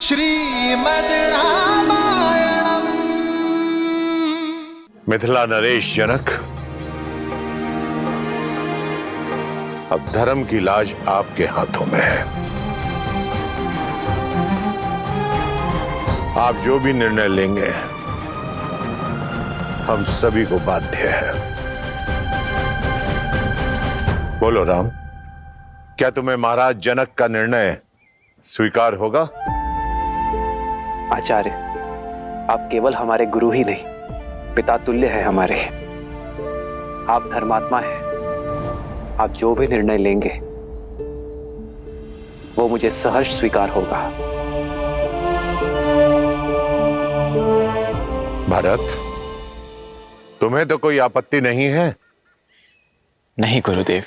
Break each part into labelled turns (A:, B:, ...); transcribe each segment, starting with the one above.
A: श्रीमद् रामायणम्।
B: मिथिला नरेश जनक, अब धर्म की लाज आपके हाथों में है। आप जो भी निर्णय लेंगे हम सभी को बाध्य है। बोलो राम, क्या तुम्हें महाराज जनक का निर्णय स्वीकार होगा?
C: आचार्य, आप केवल हमारे गुरु ही नहीं, पिता तुल्य है हमारे। आप धर्मात्मा हैं। आप जो भी निर्णय लेंगे वो मुझे सहर्ष स्वीकार होगा।
B: भरत, तुम्हें तो कोई आपत्ति नहीं है?
D: नहीं गुरुदेव।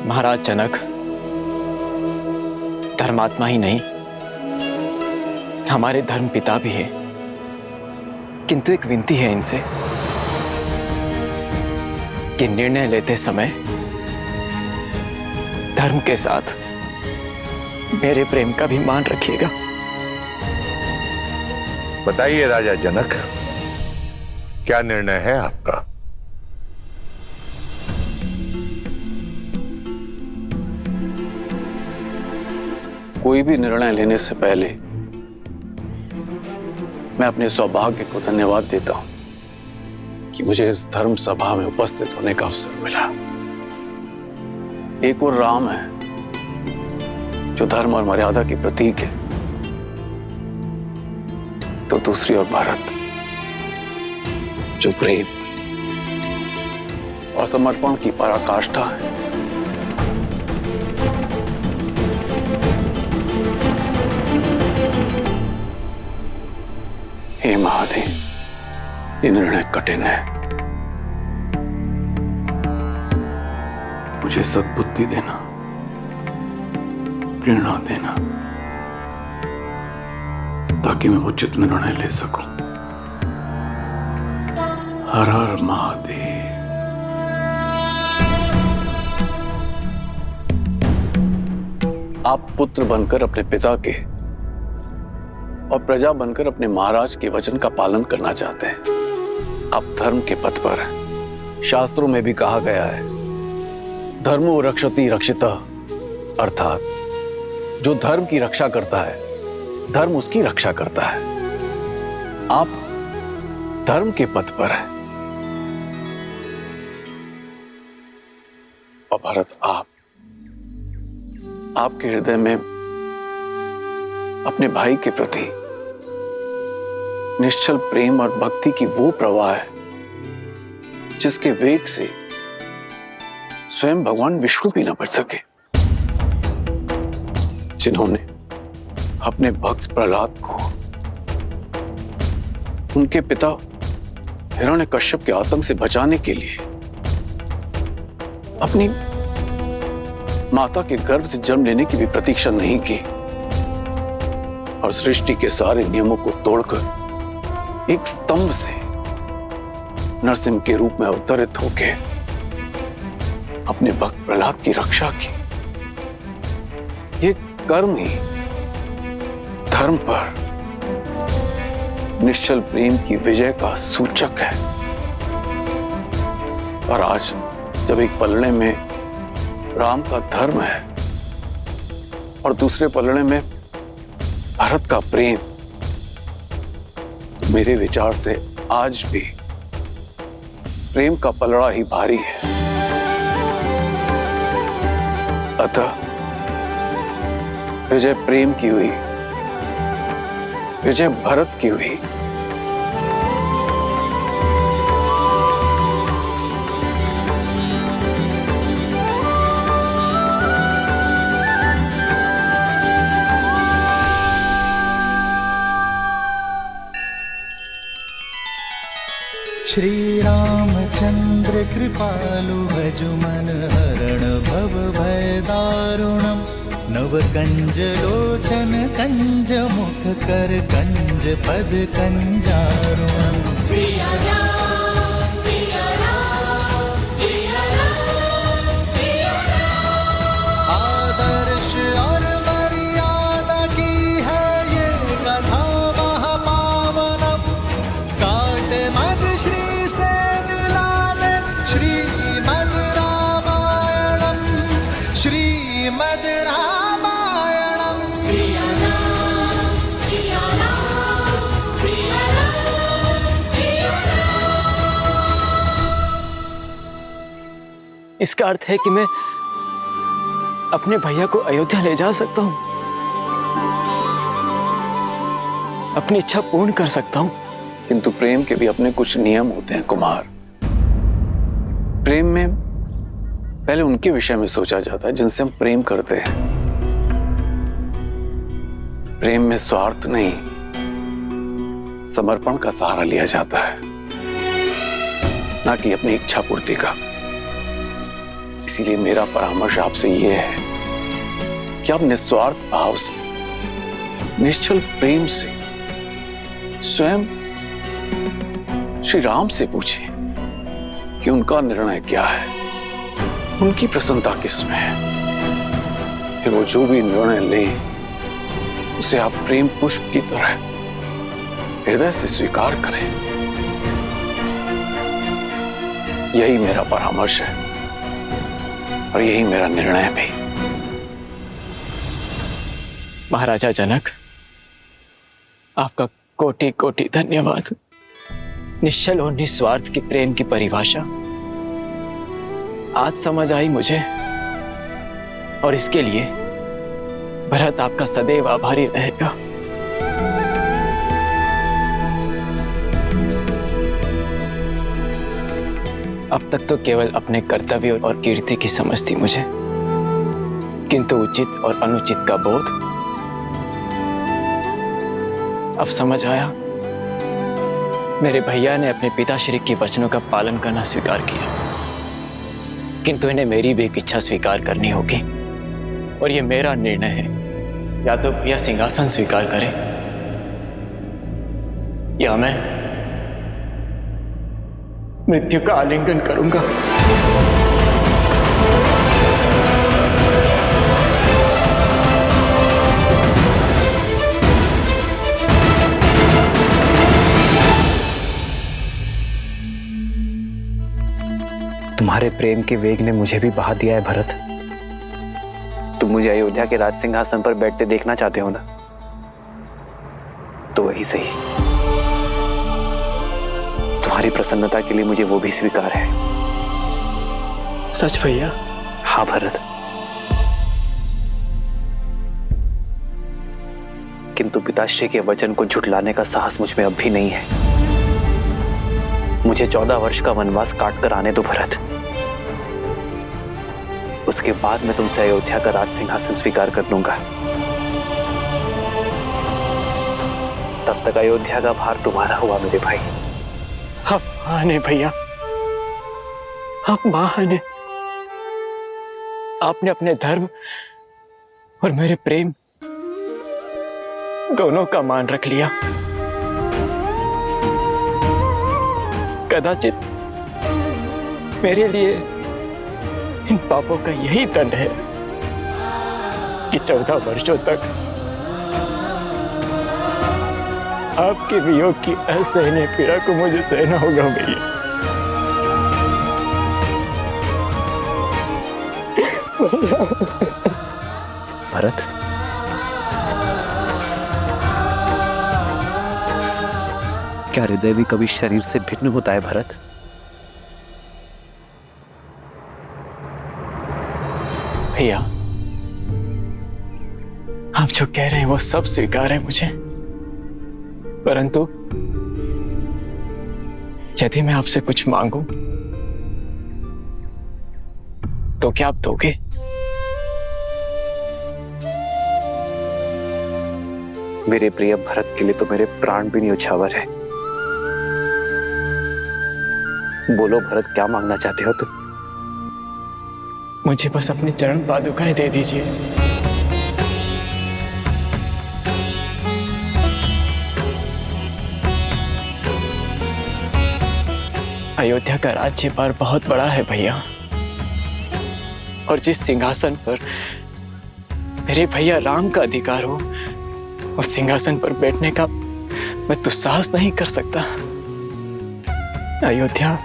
D: महाराज जनक धर्मात्मा ही नहीं, हमारे धर्म पिता भी है। किंतु एक विनती है इनसे कि निर्णय लेते समय धर्म के साथ मेरे प्रेम का भी मान रखिएगा।
B: बताइए राजा जनक, क्या निर्णय है आपका?
E: कोई भी निर्णय लेने से पहले मैं अपने सौभाग्य को धन्यवाद देता हूं कि मुझे इस धर्म सभा में उपस्थित होने का अवसर मिला। एक और राम है जो धर्म और मर्यादा की प्रतीक है, तो दूसरी ओर भरत जो प्रेम और समर्पण की पराकाष्ठा है। हे महादेव, ये निर्णय कठिन है। मुझे सद्बुद्धि देना, प्रेरणा देना, ताकि मैं उचित निर्णय ले सकूं। हर हर महादेव। आप पुत्र बनकर अपने पिता के और प्रजा बनकर अपने महाराज के वचन का पालन करना चाहते हैं। आप धर्म के पथ पर हैं। शास्त्रों में भी कहा गया है, धर्मो रक्षति रक्षितः, अर्थात जो धर्म की रक्षा करता है धर्म उसकी रक्षा करता है। आप धर्म के पथ पर हैं। और भरत, आपके हृदय में अपने भाई के प्रति निश्चल प्रेम और भक्ति की वो प्रवाह है जिसके वेग से स्वयं भगवान विष्णु भी न बच सके, जिन्होंने अपने भक्त प्रहलाद को उनके पिता हिरण्यकश्यप के आतंक से बचाने के लिए अपनी माता के गर्भ से जन्म लेने की भी प्रतीक्षा नहीं की और सृष्टि के सारे नियमों को तोड़कर एक स्तंभ से नरसिंह के रूप में अवतरित होकर अपने भक्त प्रहलाद की रक्षा की। ये कर्म ही धर्म पर निश्चल प्रेम की विजय का सूचक है। और आज जब एक पलड़े में राम का धर्म है और दूसरे पलड़े में भरत का प्रेम, तो मेरे विचार से आज भी प्रेम का पलड़ा ही भारी है। अतः विजय प्रेम की हुई, विजय भरत की हुई।
A: श्री रामचंद्र कृपालु भजु मन हरण भव भय दारुणम्। नव कंज लोचन कंज मुख कर कंज पद कंजारुणम्।
F: सिया राम सिया राम सिया राम सिया राम।
A: आदर्श और मर्यादा की
D: इसका अर्थ है कि मैं अपने भैया को अयोध्या ले जा सकता हूं, अपनी इच्छा पूर्ण कर सकता हूं।
E: किंतु प्रेम के भी अपने कुछ नियम होते हैं कुमार। प्रेम में पहले उनके विषय में सोचा जाता है जिनसे हम प्रेम करते हैं। प्रेम में स्वार्थ नहीं, समर्पण का सहारा लिया जाता है, ना कि अपनी इच्छा पूर्ति का। इसीलिए मेरा परामर्श आपसे यह है कि आप निस्वार्थ भाव से, निश्चल प्रेम से स्वयं श्री राम से पूछें कि उनका निर्णय क्या है, उनकी प्रसन्नता किसमें है। फिर वो जो भी निर्णय लें उसे आप प्रेम पुष्प की तरह हृदय से स्वीकार करें। यही मेरा परामर्श है और यही मेरा निर्णय भी।
D: महाराजा जनक, आपका कोटि कोटि धन्यवाद। निश्चल और निस्वार्थ के प्रेम की परिभाषा आज समझ आई मुझे, और इसके लिए भरत आपका सदैव आभारी रहेगा। अब तक तो केवल अपने कर्तव्य और कीर्ति की समझ थी मुझे, किंतु उचित और अनुचित का बोध अब समझ आया। मेरे भैया ने अपने पिताश्री के वचनों का पालन करना स्वीकार किया, किंतु इन्हें मेरी भी एक इच्छा स्वीकार करनी होगी, और ये मेरा निर्णय है। या तो भैया सिंहासन स्वीकार करें या मैं मृत्यु का आलिंगन करूंगा।
C: तुम्हारे प्रेम के वेग ने मुझे भी बहा दिया है भरत। तुम मुझे अयोध्या के राज सिंहासन पर बैठते देखना चाहते हो ना, तो वही सही। तुम्हारी प्रसन्नता के लिए मुझे वो भी स्वीकार है।
D: सच भैया?
C: हाँ भरत, किंतु पिताश्री के वचन को झुठलाने का साहस मुझ में अब भी नहीं है। मुझे 14 वर्ष का वनवास काट कर आने दो भरत। उसके बाद मैं तुमसे अयोध्या का राज सिंहासन स्वीकार कर लूंगा। तब तक अयोध्या का भार तुम्हारा हुआ मेरे भाई।
D: आप महान हैं भैया, आप महान हैं। आपने अपने धर्म और मेरे प्रेम दोनों का मान रख लिया। कदाचित मेरे लिए इन पापों का यही दंड है कि 14 वर्षों तक आपके वियोग की असहनीय पीड़ा को मुझे सहना होगा भैया।
C: भरत, क्या हृदय भी कभी शरीर से भिन्न होता है भरत?
D: भैया, आप जो कह रहे हैं वो सब स्वीकार है मुझे, परंतु यदि मैं आपसे कुछ मांगूं तो क्या आप दोगे?
C: मेरे प्रिय भरत के लिए तो मेरे प्राण भी न्यौछावर है। बोलो भरत, क्या मांगना चाहते हो तुम?
D: मुझे बस अपनी चरण पादुकाएं दे दीजिए। अयोध्या का राज्य भार बहुत बड़ा है भैया, और जिस सिंहासन पर मेरे भैया राम का अधिकार हो, उस सिंहासन पर बैठने का मैं दुस्साहस नहीं कर सकता। अयोध्या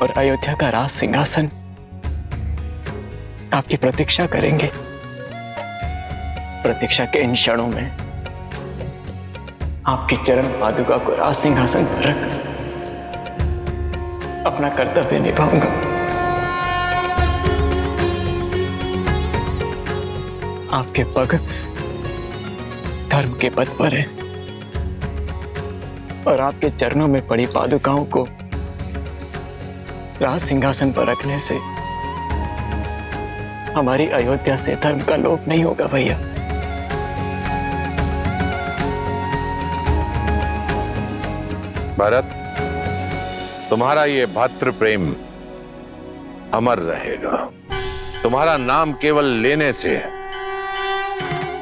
D: और अयोध्या का राज सिंहासन आपकी प्रतीक्षा करेंगे। प्रतीक्षा के इन क्षणों में आपकी चरण पादुका को राज सिंहासन पर रख अपना कर्तव्य निभाऊंगा। आपके पग धर्म के पथ पर है और आपके चरणों में पड़ी पादुकाओं को राज सिंहासन पर रखने से हमारी अयोध्या से धर्म का लोप नहीं होगा भैया।
B: भरत, तुम्हारा ये भ्रातृ प्रेम अमर रहेगा। तुम्हारा नाम केवल लेने से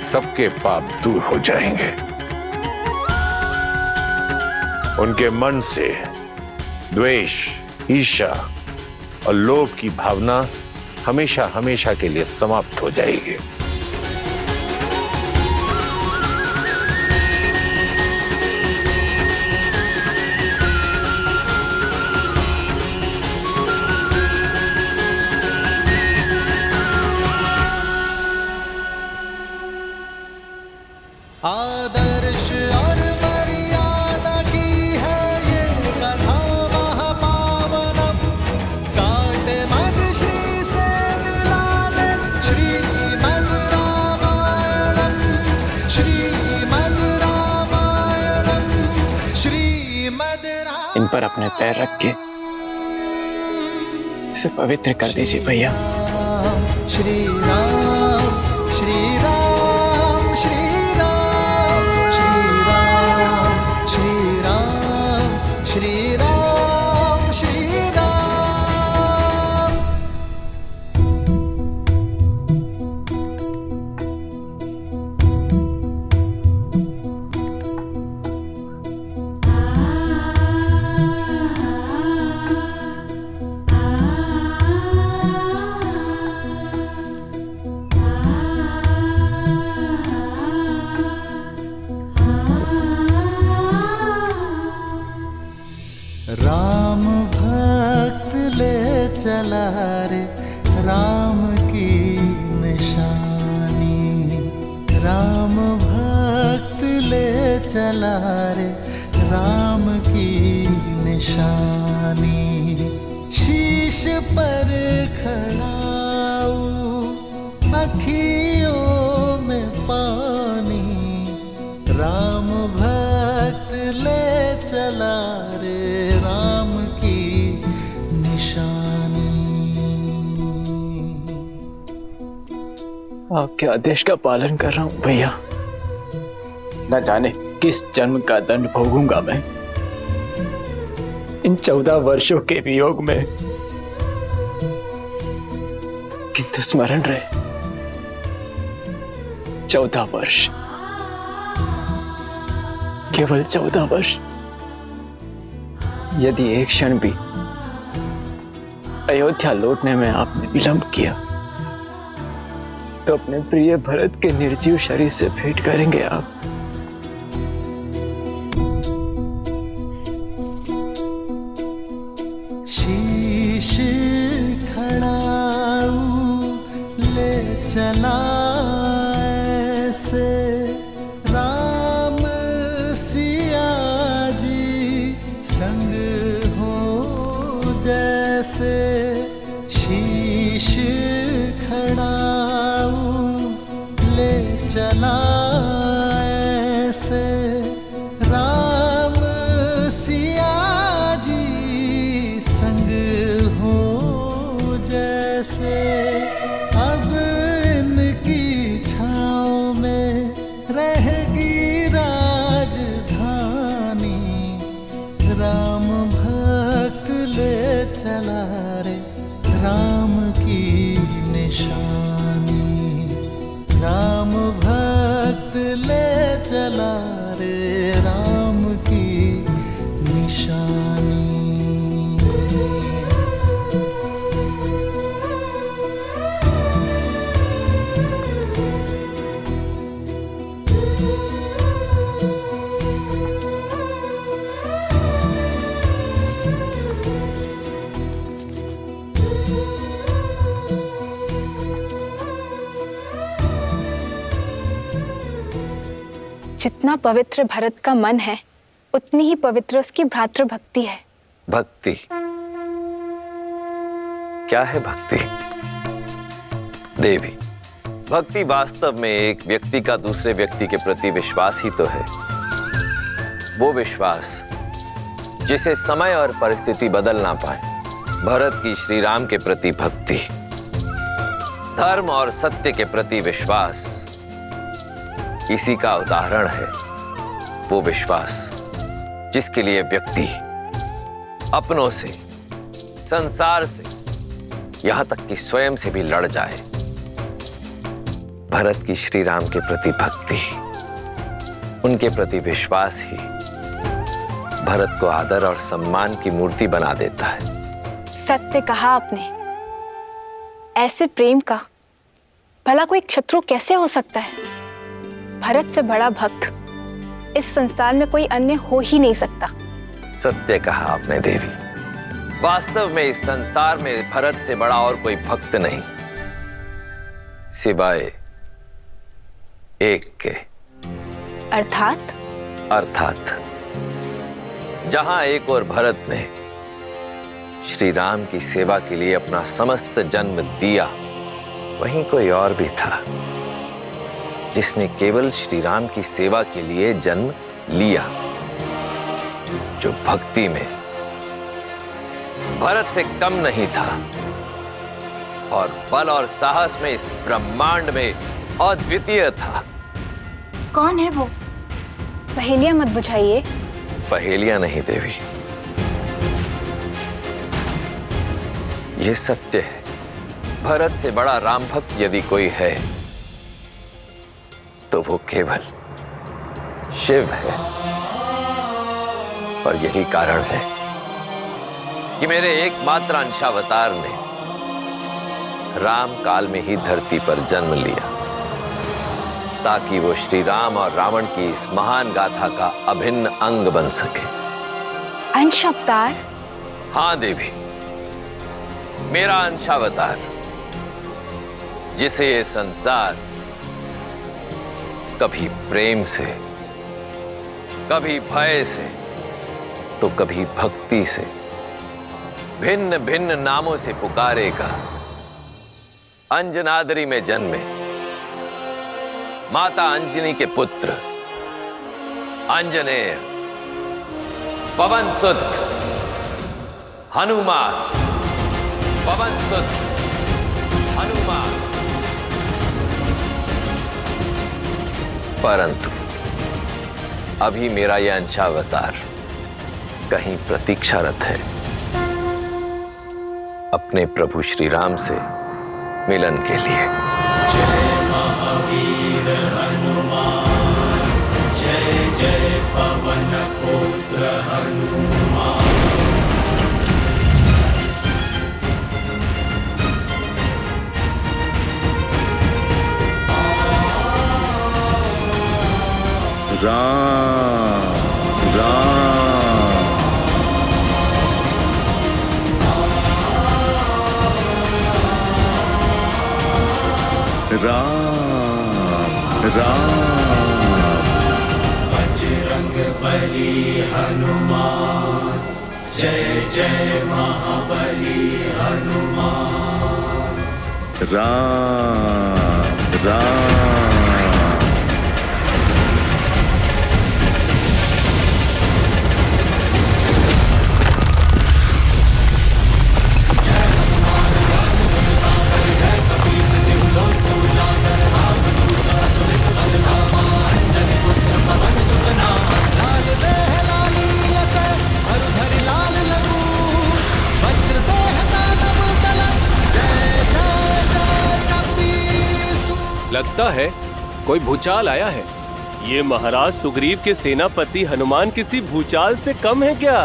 B: सबके पाप दूर हो जाएंगे। उनके मन से द्वेष, ईर्ष्या और लोभ की भावना हमेशा हमेशा के लिए समाप्त हो जाएगी।
A: आदर्श और मर्यादा की है ये कथा महापावनम। काटे मद श्री से मिला दे श्रीमद् रामायणम, श्रीमद् रामायणम, श्रीमद् रामायणम।
D: इन पर अपने पैर रख के इसे पवित्र कर दीजिए भैया।
A: श्री राम, श्री राम, श्री राम, श्री राम, श्री राम, श्री राम, श्री राम। राम भक्त ले चला रे राम की निशानी। राम भक्त ले चला रे राम की निशानी। शीश पर खड़ाऊ अखियों में पानी। राम भक्त ले चला रे राम की निशानी।
D: आपके आदेश का पालन कर रहा हूं भैया। न जाने किस जन्म का दंड भोगूंगा मैं इन 14 वर्षों के वियोग में, किंतु स्मरण रहे 14 वर्ष, केवल 14 वर्ष। यदि एक क्षण भी अयोध्या लौटने में आपने विलंब किया तो अपने प्रिय भरत के निर्जीव शरीर से भेंट करेंगे आप।
A: शीश खड़ाऊ ले चला ऐसे राम सिया जी संग हो जैसे। शीश खड़ाऊ ले चला ऐसे राम सिया जी संग हो जैसे। अब इनकी छाँव में रहेगी राजधानी। राम भक्त ले चला रे राम की निशानी। राम भक्त ले चला रे राम की निशानी।
G: जितना पवित्र भरत का मन है उतनी ही पवित्र उसकी भ्रातृ भक्ति है।
H: भक्ति क्या है भक्ति? देवी, भक्ति वास्तव में एक व्यक्ति का दूसरे व्यक्ति के प्रति विश्वास ही तो है। वो विश्वास जिसे समय और परिस्थिति बदल ना पाए। भरत की श्री राम के प्रति भक्ति, धर्म और सत्य के प्रति विश्वास, इसी का उदाहरण है वो विश्वास जिसके लिए व्यक्ति अपनों से, संसार से, यहां तक कि स्वयं से भी लड़ जाए। भरत की श्री राम के प्रति भक्ति, उनके प्रति विश्वास ही भरत को आदर और सम्मान की मूर्ति बना देता है।
G: सत्य कहा आपने। ऐसे प्रेम का भला कोई शत्रु कैसे हो सकता है? भरत से बड़ा भक्त इस संसार में कोई अन्य हो ही नहीं सकता।
H: सत्य कहा आपने देवी। वास्तव में इस संसार में भरत से बड़ा और कोई भक्त नहीं, सिवाय एक के। अर्थात जहां एक और भरत ने श्री राम की सेवा के लिए अपना समस्त जन्म दिया, वहीं कोई और भी था जिसने केवल श्री राम की सेवा के लिए जन्म लिया, जो भक्ति में भरत से कम नहीं था और बल और साहस में इस ब्रह्मांड में अद्वितीय था।
G: कौन है वो? पहेलियां मत बुझाइए।
H: पहेलियां नहीं देवी, ये सत्य है। भरत से बड़ा राम भक्त यदि कोई है तो वो केवल शिव है। और यही कारण है कि मेरे एकमात्र अंशावतार ने राम काल में ही धरती पर जन्म लिया, ताकि वो श्री राम और रावण की इस महान गाथा का अभिन्न अंग बन सके।
G: अंशावतार?
H: हाँ देवी, मेरा अंशावतार, जिसे ये संसार कभी प्रेम से, कभी भय से, तो कभी भक्ति से, भिन्न भिन्न नामों से पुकारेगा। अंजनाद्री में जन्मे माता अंजनी के पुत्र अंजनेय, पवन सुत हनुमान, पवन सुत हनुमान। परंतु अभी मेरा यह अंशावतार कहीं प्रतीक्षारत है अपने प्रभु श्री राम से मिलन के लिए।
F: जय महावीर हनुमान, जय जय पवन पुत्र हनुमान।
B: राम राम राम राम।
F: बजरंग बली हनुमान, जय जय महाबली हनुमान।
B: राम राम।
I: लगता है कोई भूचाल आया है। ये महाराज सुग्रीव के सेनापति हनुमान किसी भूचाल से कम है क्या?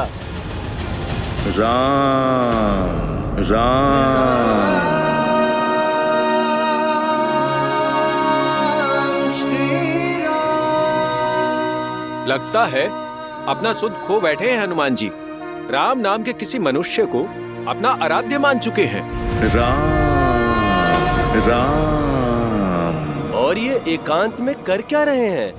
B: राम राम।
I: लगता है अपना सुध खो बैठे हैं हनुमान जी। राम नाम के किसी मनुष्य को अपना आराध्य मान चुके हैं।
B: राम राम।
I: और ये एकांत में कर क्या रहे हैं?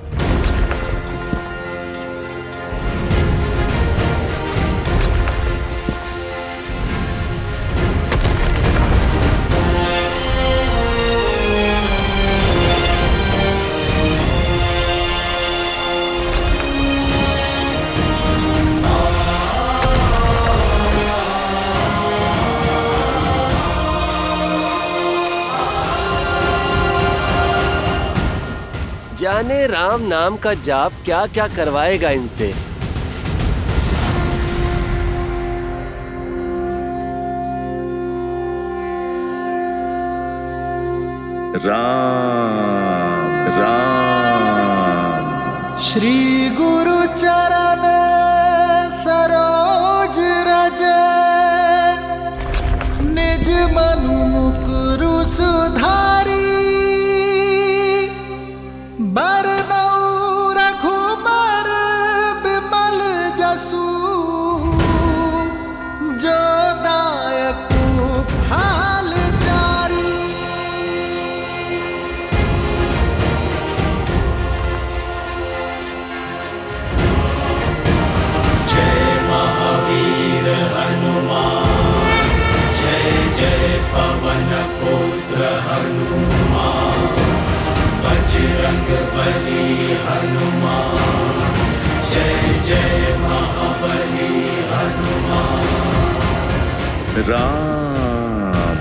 J: जाने राम नाम का जाप क्या क्या करवाएगा इनसे।
B: राम राम।
A: श्री गुरु चरण सरोज रज, निज मनु मुकुरु सुधारी, बरनउँ रघुबर बिमल जसु, जो दायकु फल चारी।
F: जय महावीर हनुमान, जय जय पवन पुत्र हनुमान, बजरंग बली हनुमान, जय जय महाबली हनुमान।
B: राम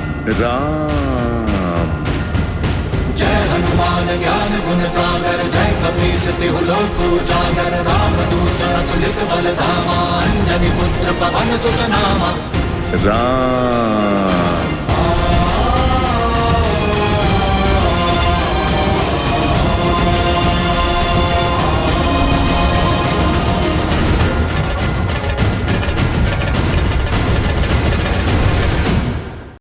B: राम।
F: जय हनुमान ज्ञान गुण सागर, जय कपीस तिहु लोक उजागर, रामदूत अतुलित बल धामा, अंजनी पुत्र पवन सुत नामा।
B: राम